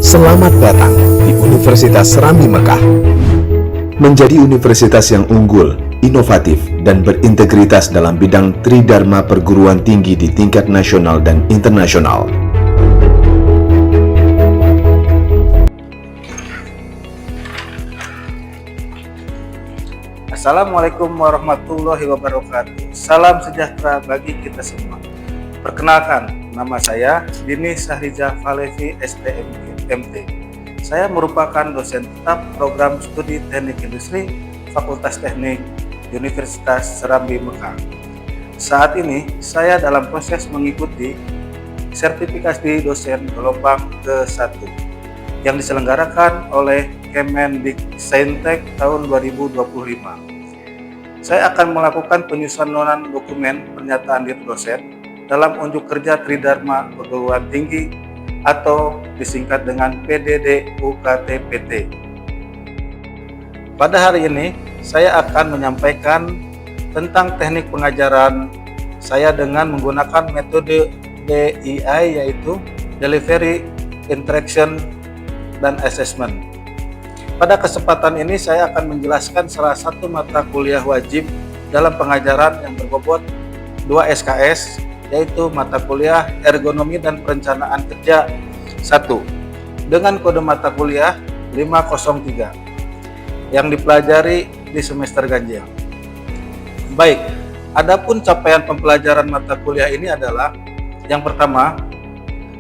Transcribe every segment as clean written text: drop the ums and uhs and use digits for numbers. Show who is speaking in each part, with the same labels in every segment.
Speaker 1: Selamat datang di Universitas Serambi Mekah. Menjadi universitas yang unggul, inovatif, dan berintegritas dalam bidang tridharma perguruan tinggi di tingkat nasional dan internasional.
Speaker 2: Assalamualaikum warahmatullahi wabarakatuh. Salam sejahtera bagi kita semua. Perkenalkan, nama saya Dini Sahrijah Falevi, STMT. Saya merupakan dosen tetap program studi Teknik Industri Fakultas Teknik Universitas Serambi Mekah. Saat ini saya dalam proses mengikuti sertifikasi dosen gelombang ke-1 yang diselenggarakan oleh Kemendiksaintek tahun 2025. Saya akan melakukan penyusunan dokumen pernyataan diri dosen dalam unjuk kerja Tridharma Perguruan Tinggi atau disingkat dengan PDD-UKT-PT. Pada hari ini, saya akan menyampaikan tentang teknik pengajaran saya dengan menggunakan metode DII, yaitu Delivery, Interaction, dan Assessment. Pada kesempatan ini saya akan menjelaskan salah satu mata kuliah wajib dalam pengajaran yang berbobot 2 SKS, yaitu mata kuliah Ergonomi dan Perencanaan Kerja 1 dengan kode mata kuliah 503 yang dipelajari di semester ganjil. Baik, adapun capaian pembelajaran mata kuliah ini adalah yang pertama,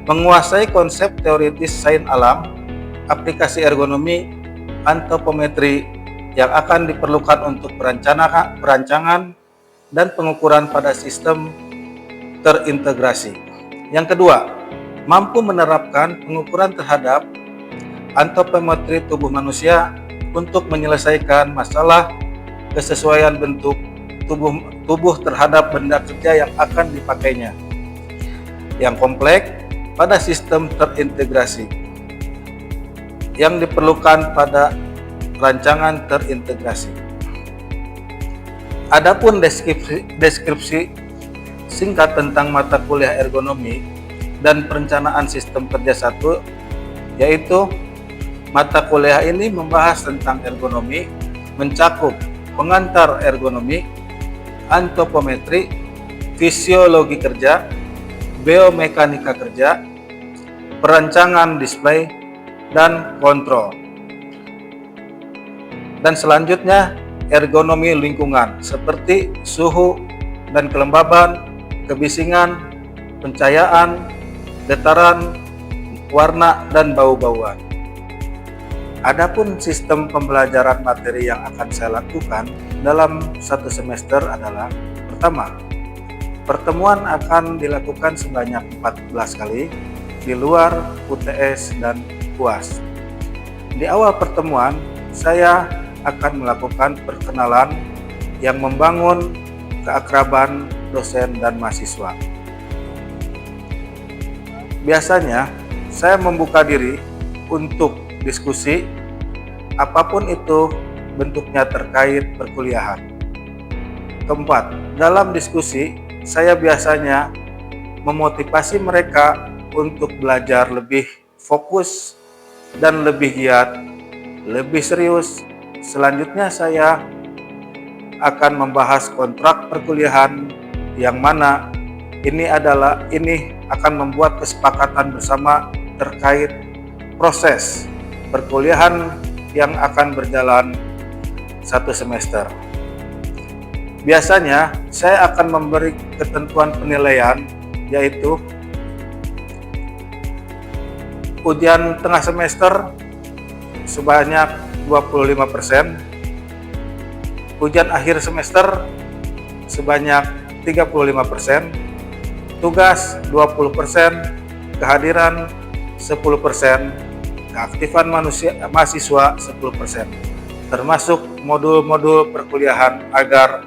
Speaker 2: menguasai konsep teoritis sains alam, aplikasi ergonomi, antropometri yang akan diperlukan untuk perancangan dan pengukuran pada sistem terintegrasi. Yang kedua, mampu menerapkan pengukuran terhadap antropometri tubuh manusia untuk menyelesaikan masalah kesesuaian bentuk tubuh terhadap benda kerja yang akan dipakainya. Yang kompleks pada sistem terintegrasi yang diperlukan pada rancangan terintegrasi. Adapun deskripsi singkat tentang mata kuliah ergonomi dan perencanaan sistem kerja 1, yaitu mata kuliah ini membahas tentang ergonomi, mencakup pengantar ergonomi, antropometri, fisiologi kerja, biomekanika kerja, perancangan display, dan kontrol. Dan selanjutnya ergonomi lingkungan seperti suhu dan kelembaban, kebisingan, pencahayaan, getaran, warna, dan bau-bauan. Adapun sistem pembelajaran materi yang akan saya lakukan dalam satu semester adalah: pertama, pertemuan akan dilakukan sebanyak 14 kali di luar UTS dan UAS. Di awal pertemuan, saya akan melakukan perkenalan yang membangun keakraban dosen dan mahasiswa. Biasanya, saya membuka diri untuk diskusi, apapun itu bentuknya terkait perkuliahan. Keempat, dalam diskusi, saya biasanya memotivasi mereka untuk belajar lebih fokus dan lebih giat, lebih serius. Selanjutnya, saya akan membahas kontrak perkuliahan yang mana ini akan membuat kesepakatan bersama terkait proses perkuliahan yang akan berjalan satu semester. Biasanya saya akan memberi ketentuan penilaian, yaitu ujian tengah semester sebanyak 25%, ujian akhir semester sebanyak 35%, tugas 20%, kehadiran 10%, keaktifan mahasiswa 10%, termasuk modul-modul perkuliahan agar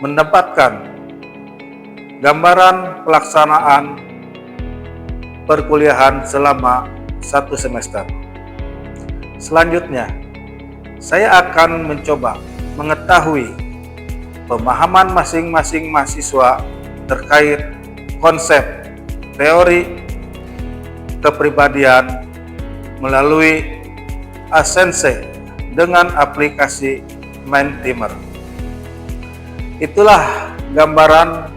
Speaker 2: mendapatkan gambaran pelaksanaan perkuliahan selama satu semester. Selanjutnya, saya akan mencoba mengetahui pemahaman masing-masing mahasiswa terkait konsep, teori, kepribadian, melalui Asense dengan aplikasi Mindtimer. Itulah gambaran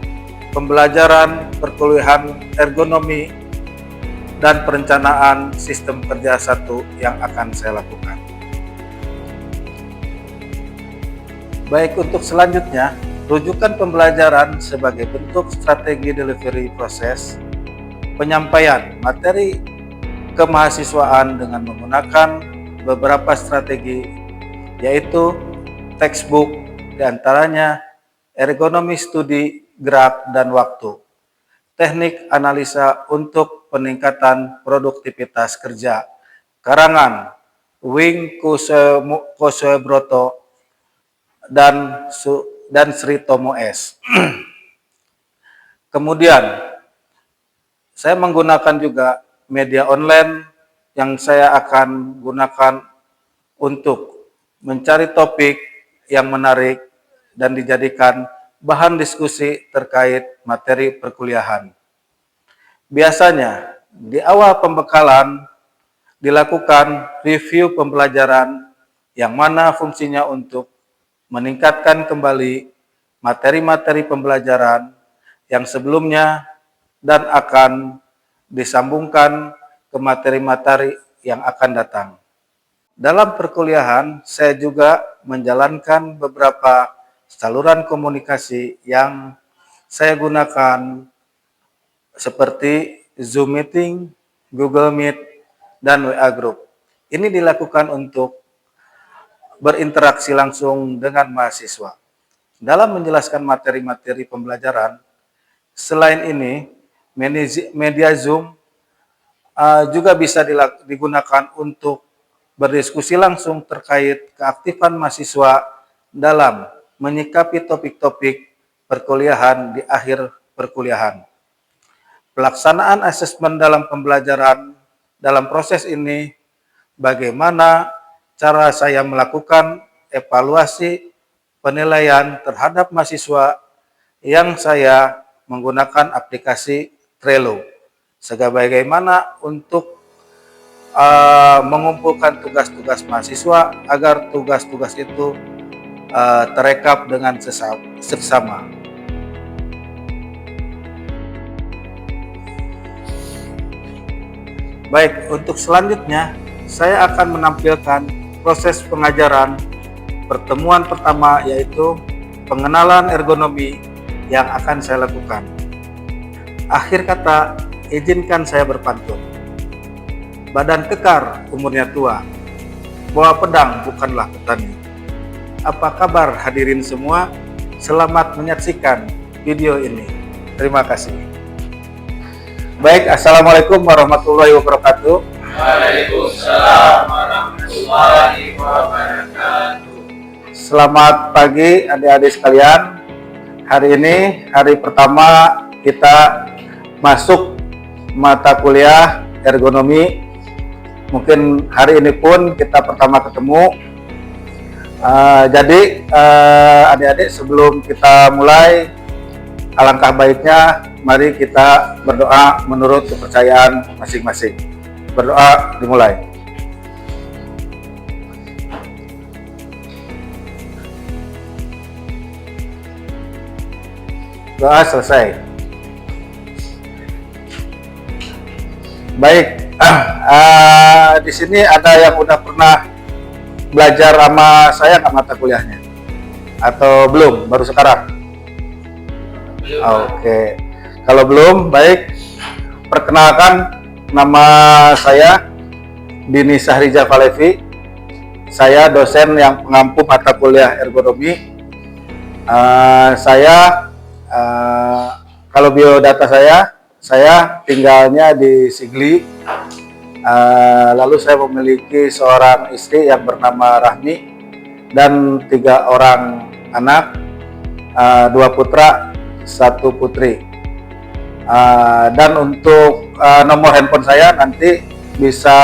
Speaker 2: pembelajaran perkuliahan ergonomi dan perencanaan sistem kerja 1 yang akan saya lakukan. Baik, untuk selanjutnya, rujukan pembelajaran sebagai bentuk strategi delivery proses penyampaian materi kemahasiswaan dengan menggunakan beberapa strategi, yaitu textbook, diantaranya ergonomi studi, gerak, dan waktu, teknik analisa untuk peningkatan produktivitas kerja, karangan Wing Kusebroto dan Sri Tomo S. Kemudian saya menggunakan juga media online yang saya akan gunakan untuk mencari topik yang menarik dan dijadikan bahan diskusi terkait materi perkuliahan. Biasanya di awal pembekalan dilakukan review pembelajaran yang mana fungsinya untuk meningkatkan kembali materi-materi pembelajaran yang sebelumnya dan akan disambungkan ke materi-materi yang akan datang. Dalam perkuliahan, saya juga menjalankan beberapa saluran komunikasi yang saya gunakan seperti Zoom Meeting, Google Meet, dan WA Group. Ini dilakukan untuk berinteraksi langsung dengan mahasiswa. Dalam menjelaskan materi-materi pembelajaran, selain ini, media Zoom juga bisa digunakan untuk berdiskusi langsung terkait keaktifan mahasiswa dalam menyikapi topik-topik perkuliahan di akhir perkuliahan. Pelaksanaan asesmen dalam pembelajaran dalam proses ini, bagaimana cara saya melakukan evaluasi penilaian terhadap mahasiswa yang saya menggunakan aplikasi Trello. Sebagaimana untuk mengumpulkan tugas-tugas mahasiswa agar tugas-tugas itu terekap dengan seksama. Baik, untuk selanjutnya saya akan menampilkan proses pengajaran pertemuan pertama, yaitu pengenalan ergonomi yang akan saya lakukan. Akhir kata, izinkan saya berpantun. Badan kekar, umurnya tua. Bawa pedang, bukanlah petani. Apa kabar hadirin semua? Selamat menyaksikan video ini. Terima kasih. Baik, Assalamualaikum warahmatullahi wabarakatuh.
Speaker 3: Waalaikumsalam warahmatullahi wabarakatuh.
Speaker 2: Selamat pagi adik-adik sekalian. Hari ini hari pertama kita masuk mata kuliah ergonomi. Mungkin hari ini pun kita pertama ketemu. Jadi adik-adik, sebelum kita mulai, alangkah baiknya mari kita berdoa menurut kepercayaan masing-masing. Berdoa dimulai. Doa selesai. Baik, di sini ada yang udah pernah belajar sama saya nggak mata kuliahnya? Atau belum? Baru sekarang? Oke. Kalau belum, baik. Perkenalkan, nama saya Dini Sahrija Falevi. Saya dosen yang pengampu mata kuliah ergonomi. Kalau biodata saya tinggalnya di Sigli. Lalu saya memiliki seorang istri yang bernama Rahmi dan 3 orang anak, 2 putra, 1 putri. Dan untuk nomor handphone saya nanti bisa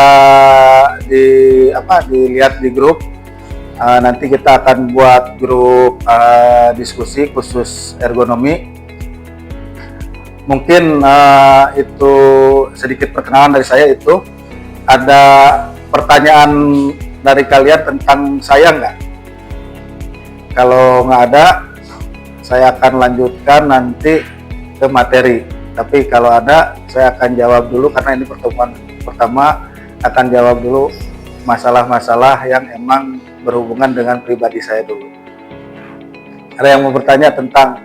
Speaker 2: dilihat di grup. Nanti kita akan buat grup diskusi khusus ergonomi. Mungkin itu sedikit perkenalan dari saya itu. ada pertanyaan dari kalian tentang saya nggak? Kalau nggak ada, saya akan lanjutkan nanti ke materi. Tapi kalau ada, saya akan jawab dulu karena ini pertemuan pertama, akan jawab dulu masalah-masalah yang emang berhubungan dengan pribadi saya dulu. Ada yang mau bertanya tentang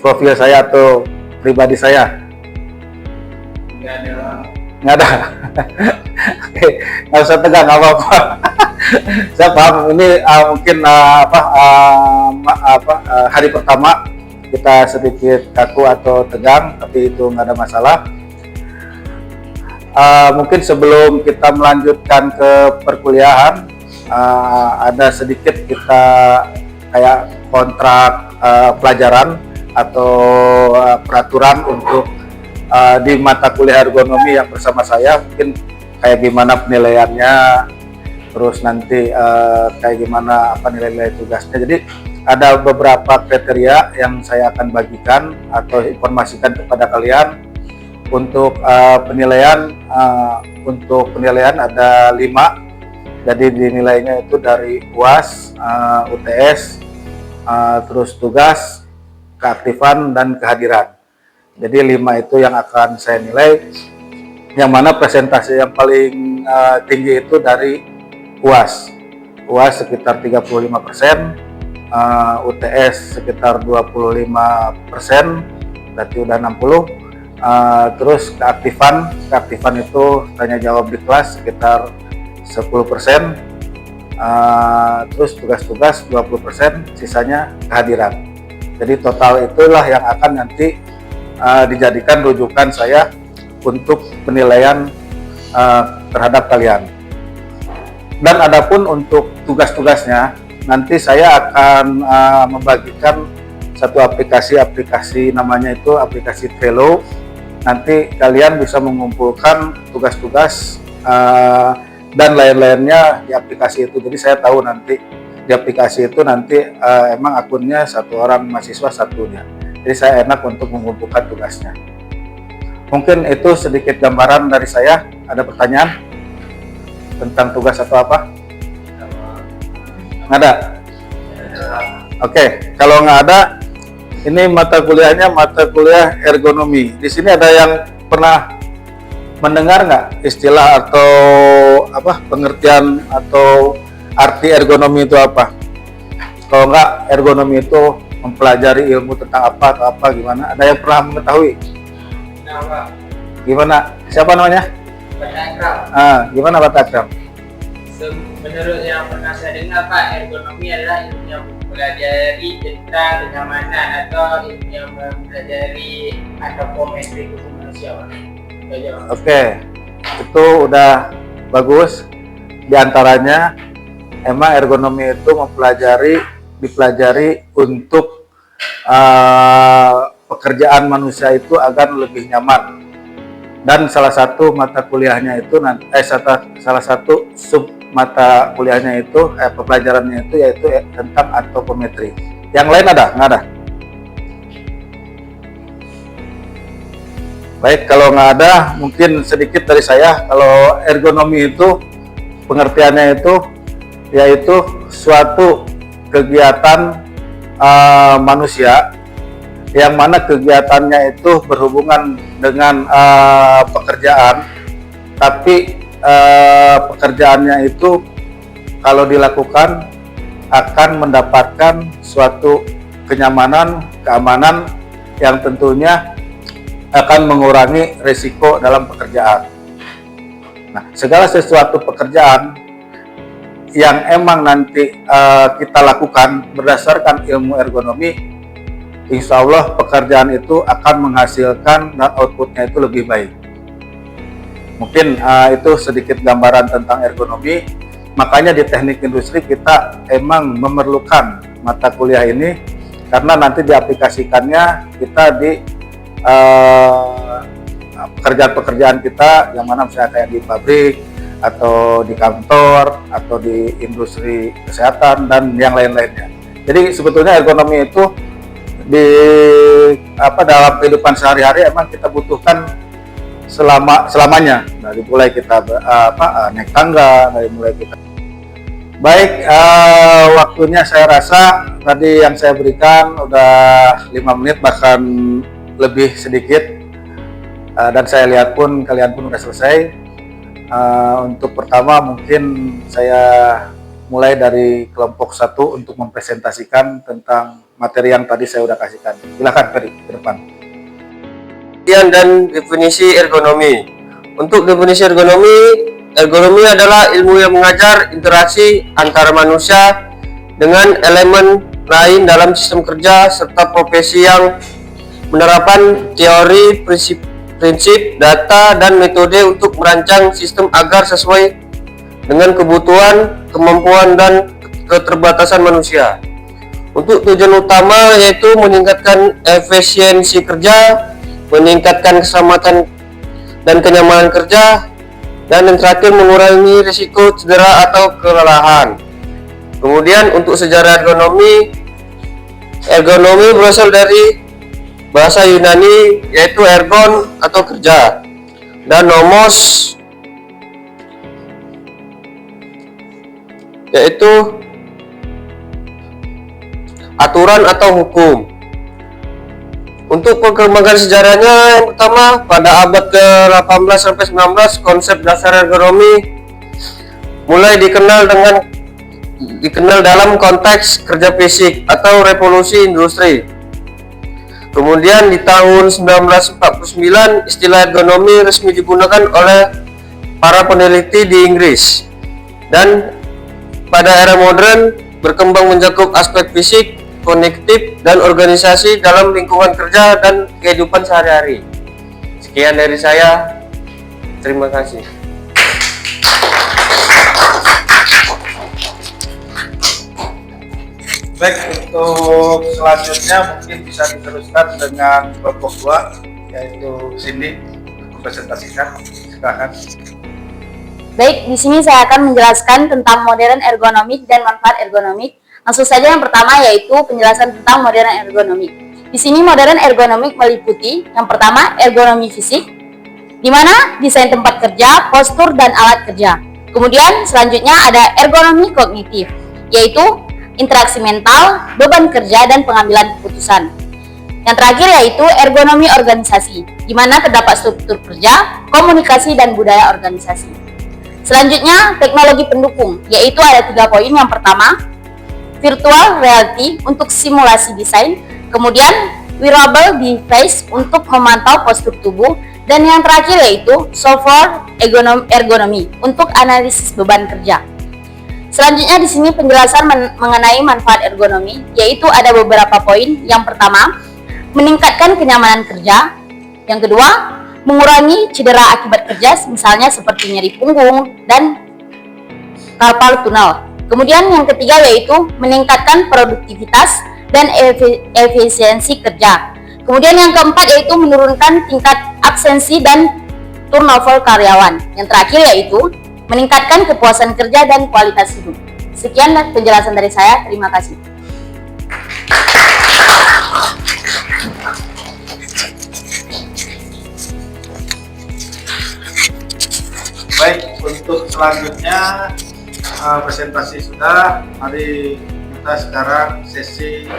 Speaker 2: profil saya atau pribadi saya?
Speaker 3: Nggak ada.
Speaker 2: Nggak ada. Oke, nggak usah tegang, nggak apa-apa. Saya paham ini mungkin hari pertama kita sedikit kaku atau tegang, tapi itu nggak ada masalah. Mungkin sebelum kita melanjutkan ke perkuliahan, ada sedikit kita kayak kontrak pelajaran atau peraturan untuk di mata kuliah ergonomi yang bersama saya, mungkin kayak gimana penilaiannya, terus nanti kayak gimana nilai-nilai tugasnya. Jadi ada beberapa kriteria yang saya akan bagikan atau informasikan kepada kalian untuk penilaian. Untuk penilaian ada 5, jadi dinilainya itu dari UAS, UTS, terus tugas, keaktifan, dan kehadiran. Jadi 5 itu yang akan saya nilai, yang mana presentasi yang paling tinggi itu dari UAS. UAS sekitar 35%, UTS sekitar 25%, berarti udah 60. Terus keaktifan itu tanya jawab di kelas sekitar 10%. Terus tugas-tugas 20%, sisanya kehadiran. Jadi total itulah yang akan nanti dijadikan rujukan saya untuk penilaian terhadap kalian. Dan adapun untuk tugas-tugasnya, nanti saya akan membagikan satu aplikasi namanya itu aplikasi Trello. Nanti kalian bisa mengumpulkan tugas-tugas dan lain-lainnya di aplikasi itu. Jadi saya tahu nanti di aplikasi itu nanti emang akunnya satu orang mahasiswa satunya. Jadi saya enak untuk mengumpulkan tugasnya. Mungkin itu sedikit gambaran dari saya. Ada pertanyaan tentang tugas atau apa? Nggak ada? Oke, kalau nggak ada, ini mata kuliahnya mata kuliah ergonomi. Di sini ada yang pernah mendengar nggak istilah atau pengertian atau arti ergonomi itu apa? Kalau nggak, ergonomi itu mempelajari ilmu tentang apa atau apa gimana? Ada yang pernah mengetahui? Gimana? Siapa namanya?
Speaker 3: Pak Akram.
Speaker 2: Gimana Pak Akram?
Speaker 3: Menurut yang pernah saya dengar, Pak, ergonomi adalah ilmu yang mempelajari tentang kenyamanan atau ilmu yang mempelajari antropometri tubuh manusia, Pak.
Speaker 2: Oke, itu udah bagus. Di antaranya emang ergonomi itu dipelajari untuk pekerjaan manusia itu agar lebih nyaman. Dan salah satu mata kuliahnya itu salah satu sub mata kuliahnya itu pelajarannya itu yaitu tentang antropometri. Yang lain ada? Nggak ada? Baik, kalau nggak ada, mungkin sedikit dari saya. Kalau ergonomi itu pengertiannya itu yaitu suatu kegiatan manusia yang mana kegiatannya itu berhubungan dengan pekerjaan, tapi pekerjaannya itu kalau dilakukan akan mendapatkan suatu kenyamanan, keamanan yang tentunya akan mengurangi risiko dalam pekerjaan. Nah, segala sesuatu pekerjaan yang emang nanti kita lakukan berdasarkan ilmu ergonomi, insya Allah pekerjaan itu akan menghasilkan dan outputnya itu lebih baik. Mungkin itu sedikit gambaran tentang ergonomi. Makanya di teknik industri kita emang memerlukan mata kuliah ini karena nanti diaplikasikannya kita di pekerjaan-pekerjaan kita yang mana misalnya kayak di pabrik atau di kantor atau di industri kesehatan dan yang lain-lainnya. Jadi sebetulnya ergonomi itu dalam kehidupan sehari-hari emang kita butuhkan selamanya. Dari mulai kita naik tangga, dari mulai kita. Baik, waktunya saya rasa tadi yang saya berikan udah 5 menit bahkan lebih sedikit, dan saya lihat pun kalian pun udah selesai. Untuk pertama mungkin saya mulai dari kelompok 1 untuk mempresentasikan tentang materi yang tadi saya udah kasihkan. Silakan Ferry ke depan.
Speaker 4: Dan definisi ergonomi. Untuk definisi ergonomi adalah ilmu yang mengajar interaksi antara manusia dengan elemen lain dalam sistem kerja serta profesi yang menerapkan teori, prinsip, data, dan metode untuk merancang sistem agar sesuai dengan kebutuhan, kemampuan, dan keterbatasan manusia. Untuk tujuan utama yaitu meningkatkan efisiensi kerja, meningkatkan keselamatan dan kenyamanan kerja, dan yang terakhir mengurangi risiko cedera atau kelelahan. Kemudian untuk sejarah ergonomi berasal dari bahasa Yunani yaitu ergon atau kerja, dan nomos yaitu aturan atau hukum. Untuk perkembangan sejarahnya, yang pertama pada abad ke-18 sampai 19 konsep dasar ergonomi mulai dikenal dalam konteks kerja fisik atau revolusi industri. Kemudian di tahun 1949 istilah ergonomi resmi digunakan oleh para peneliti di Inggris, dan pada era modern berkembang mencakup aspek fisik, kognitif, dan organisasi dalam lingkungan kerja dan kehidupan sehari-hari. Sekian dari saya. Terima kasih.
Speaker 2: Baik, untuk selanjutnya mungkin bisa diteruskan dengan kelompok 2 yaitu Cindy presentasikan. Silakan.
Speaker 5: Baik, di sini saya akan menjelaskan tentang modern ergonomik dan manfaat ergonomik. Langsung saja yang pertama yaitu penjelasan tentang modern ergonomik. Di sini modern ergonomik meliputi yang pertama ergonomi fisik, di mana desain tempat kerja, postur, dan alat kerja. Kemudian selanjutnya ada ergonomi kognitif, yaitu interaksi mental, beban kerja, dan pengambilan keputusan. Yang terakhir yaitu ergonomi organisasi, di mana terdapat struktur kerja, komunikasi, dan budaya organisasi. Selanjutnya teknologi pendukung, yaitu ada 3 poin. Yang pertama virtual reality untuk simulasi desain, kemudian wearable device untuk memantau postur tubuh, dan yang terakhir yaitu software ergonomi untuk analisis beban kerja. Selanjutnya di sini penjelasan mengenai manfaat ergonomi, yaitu ada beberapa poin. Yang pertama, meningkatkan kenyamanan kerja. Yang kedua, mengurangi cedera akibat kerja, misalnya seperti nyeri punggung dan carpal tunnel. Kemudian yang ketiga yaitu meningkatkan produktivitas dan efisiensi kerja. Kemudian yang keempat yaitu menurunkan tingkat absensi dan turnover karyawan. Yang terakhir yaitu meningkatkan kepuasan kerja dan kualitas hidup. Sekian penjelasan dari saya. Terima kasih.
Speaker 2: Baik, untuk selanjutnya presentasi sudah. Mari kita sekarang sesi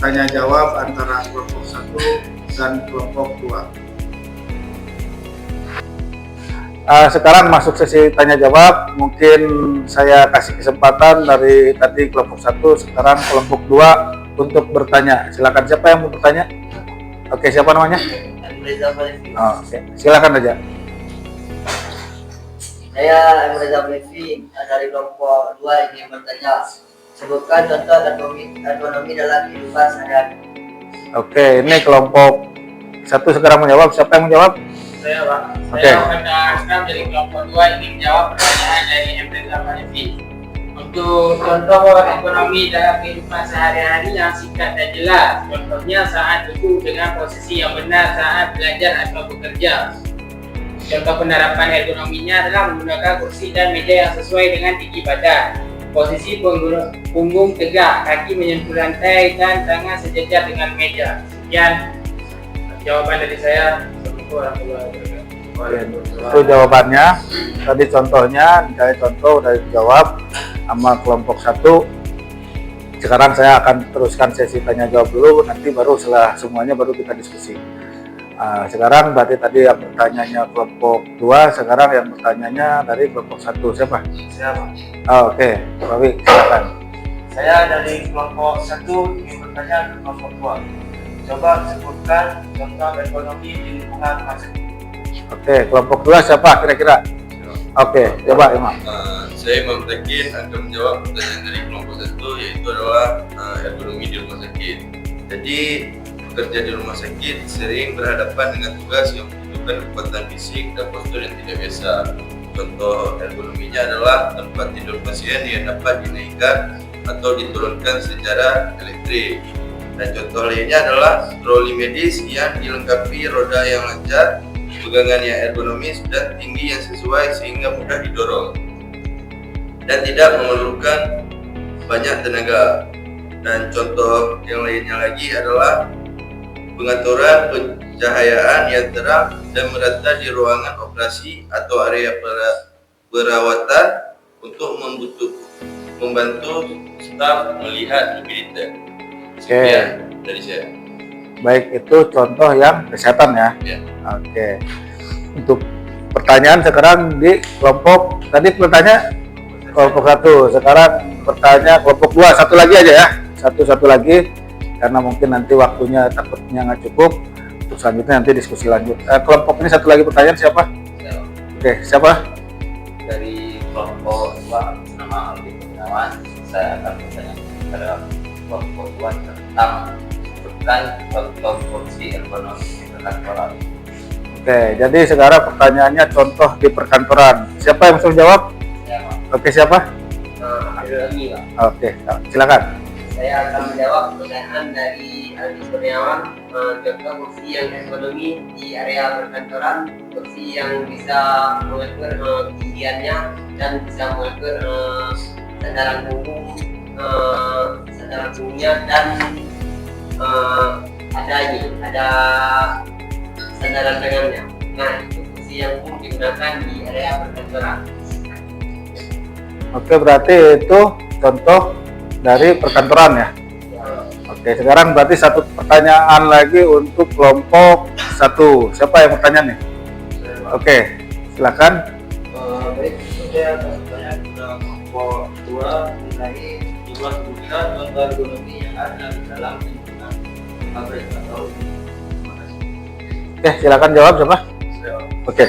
Speaker 2: tanya jawab antara kelompok 1 dan kelompok 2. Sekarang masuk sesi tanya jawab. Mungkin saya kasih kesempatan dari tadi kelompok 1, sekarang kelompok 2 untuk bertanya. Silakan, siapa yang mau bertanya? Oke, siapa namanya? Oke, silakan aja.
Speaker 6: Saya Reza Falevi dari kelompok 2 ingin bertanya. Sebutkan contoh ergonomi dalam kehidupan sehari-hari.
Speaker 2: Oke, ini kelompok 1 segera menjawab. Siapa yang menjawab?
Speaker 3: Saya, Pak.
Speaker 2: Oke.
Speaker 3: Saya Fanda Asram dari kelompok 2 ingin menjawab pertanyaan dari Reza Falevi. Untuk contoh ekonomi dalam kehidupan sehari-hari yang singkat dan jelas. Contohnya saat duduk dengan posisi yang benar saat belajar atau bekerja. Contoh penerapan ergonominya adalah menggunakan kursi dan meja yang sesuai dengan tinggi badan, posisi punggung tegak, kaki menyentuh lantai, dan tangan sejajar dengan meja. Sekian jawaban dari saya. Assalamualaikum warahmatullahi wabarakatuh.
Speaker 2: Oke, itu jawabannya. Tadi contohnya, misalnya contoh udah dijawab sama kelompok 1. Sekarang saya akan teruskan sesi tanya jawab dulu, nanti baru setelah semuanya baru kita diskusi. Sekarang berarti tadi yang bertanyanya kelompok 2, sekarang yang bertanyanya dari kelompok 1 siapa?
Speaker 7: Siapa?
Speaker 2: Oke, Bawi, silakan.
Speaker 7: Saya dari kelompok 1 ingin bertanya ke kelompok 2. Coba sebutkan contoh ekonomi di lingkungan rumah sakit.
Speaker 2: Oke, kelompok 2 siapa kira-kira? Oke, coba Imam.
Speaker 8: Saya Imam Tekin akan menjawab pertanyaan dari kelompok 1, yaitu adalah ekonomi di rumah sakit. Jadi pekerja di rumah sakit sering berhadapan dengan tugas yang membutuhkan kekuatan fisik dan postur yang tidak biasa. Contoh ergonominya adalah tempat tidur pasien yang dapat dinaikkan atau diturunkan secara elektrik. Dan contoh lainnya adalah troli medis yang dilengkapi roda yang lancar, pegangan yang ergonomis dan tinggi yang sesuai sehingga mudah didorong dan tidak memerlukan banyak tenaga. Dan contoh yang lainnya lagi adalah pengaturan pencahayaan yang terang dan merata di ruangan operasi atau area perawatan untuk membantu staf melihat lebih detail. Sekian dari saya.
Speaker 2: Baik, itu contoh yang kesehatan ya.
Speaker 8: Ya.
Speaker 2: Oke. Untuk pertanyaan sekarang di kelompok tadi bertanya kelompok 1, sekarang bertanya kelompok 2. Satu lagi aja ya. Satu lagi karena mungkin nanti waktunya takutnya nggak cukup. Untuk selanjutnya nanti diskusi lanjut. Kelompok ini satu lagi pertanyaan siapa? Oke, siapa?
Speaker 9: Dari kelompok 2 nama Aldi Kurniawan, saya akan bertanya kepada kelompok 2 tentang sebutkan contoh fungsi ergonomi di perkantoran.
Speaker 2: Oke, jadi sekarang pertanyaannya contoh di perkantoran. Siapa yang bisa jawab? Oke, siapa?
Speaker 9: Ergonomi, Pak.
Speaker 2: Oke, silakan.
Speaker 6: Saya akan menjawab pertanyaan dari Aldi Kurniawan, contoh fungsi yang ergonomi di area perkantoran, fungsi yang bisa mengatur ketinggiannya dan bisa mengatur sandaran punggungnya dan ada sandaran tangannya. Nah, itu fungsi yang umum digunakan di area perkantoran.
Speaker 2: Oke, berarti itu contoh dari perkantoran ya. Oke, sekarang berarti satu pertanyaan lagi untuk kelompok 1. Siapa yang bertanya nih? Oke, silakan.
Speaker 7: Baik, saya akan bertanya kepada kelompok 2 mengenai sebuah sebutkan contoh ergonomi yang ada di dalam lingkungan pabrik atau rumah sakit.
Speaker 2: Oke, silakan jawab siapa? Oke.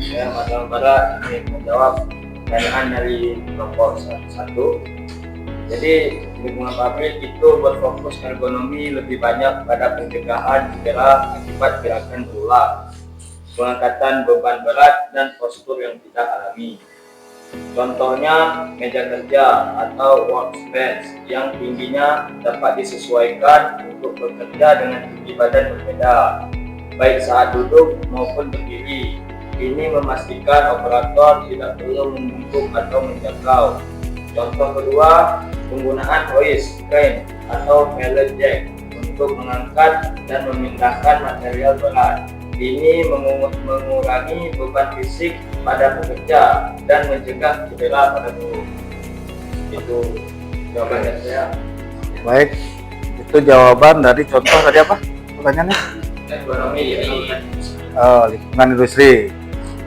Speaker 7: Saya Mas Bara ingin menjawab pertanyaan dari kelompok 1. Jadi lingkungan pabrik itu berfokus ergonomi lebih banyak pada pencegahan cedera akibat gerakan berulang, pengangkatan beban berat dan postur yang tidak alami. Contohnya meja kerja atau workspace yang tingginya dapat disesuaikan untuk bekerja dengan tinggi badan berbeda, baik saat duduk maupun berdiri. Ini memastikan operator tidak perlu membungkuk atau menjangkau. Contoh kedua, penggunaan hoist, crane, atau pallet jack untuk mengangkat dan memindahkan material berat. Ini mengurangi beban fisik pada pekerja dan mencegah cedera pada tubuh. Itu jawabannya saya.
Speaker 2: Baik, itu jawaban dari contoh tadi apa? Pertanyaannya?
Speaker 7: Ekonomi
Speaker 2: Lingkungan industri.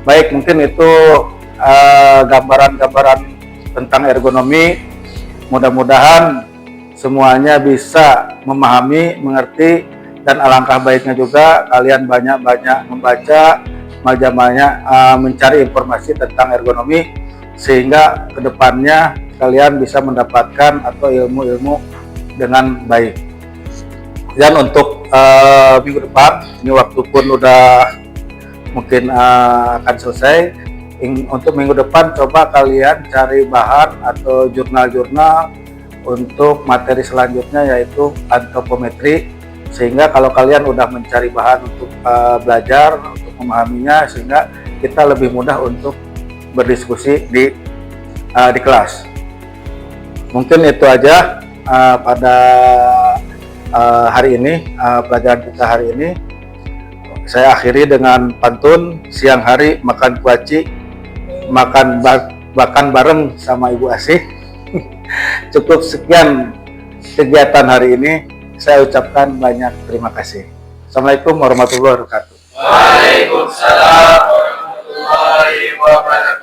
Speaker 2: Baik, mungkin itu gambaran-gambaran tentang ergonomi. Mudah-mudahan semuanya bisa memahami, mengerti, dan alangkah baiknya juga kalian banyak-banyak membaca, banyak mencari informasi tentang ergonomi sehingga kedepannya kalian bisa mendapatkan atau ilmu-ilmu dengan baik. Dan untuk minggu depan, ini waktu pun udah mungkin akan selesai. Untuk minggu depan coba kalian cari bahan atau jurnal-jurnal untuk materi selanjutnya yaitu antropometri, sehingga kalau kalian udah mencari bahan untuk belajar, untuk memahaminya, sehingga kita lebih mudah untuk berdiskusi di kelas. Mungkin itu aja pada hari ini, pelajaran kita hari ini. Saya akhiri dengan pantun, siang hari makan kuaci, makan bareng sama Ibu Asih. Cukup sekian kegiatan hari ini. Saya ucapkan banyak terima kasih. Assalamualaikum warahmatullahi wabarakatuh.
Speaker 8: Waalaikumsalam warahmatullahi wabarakatuh.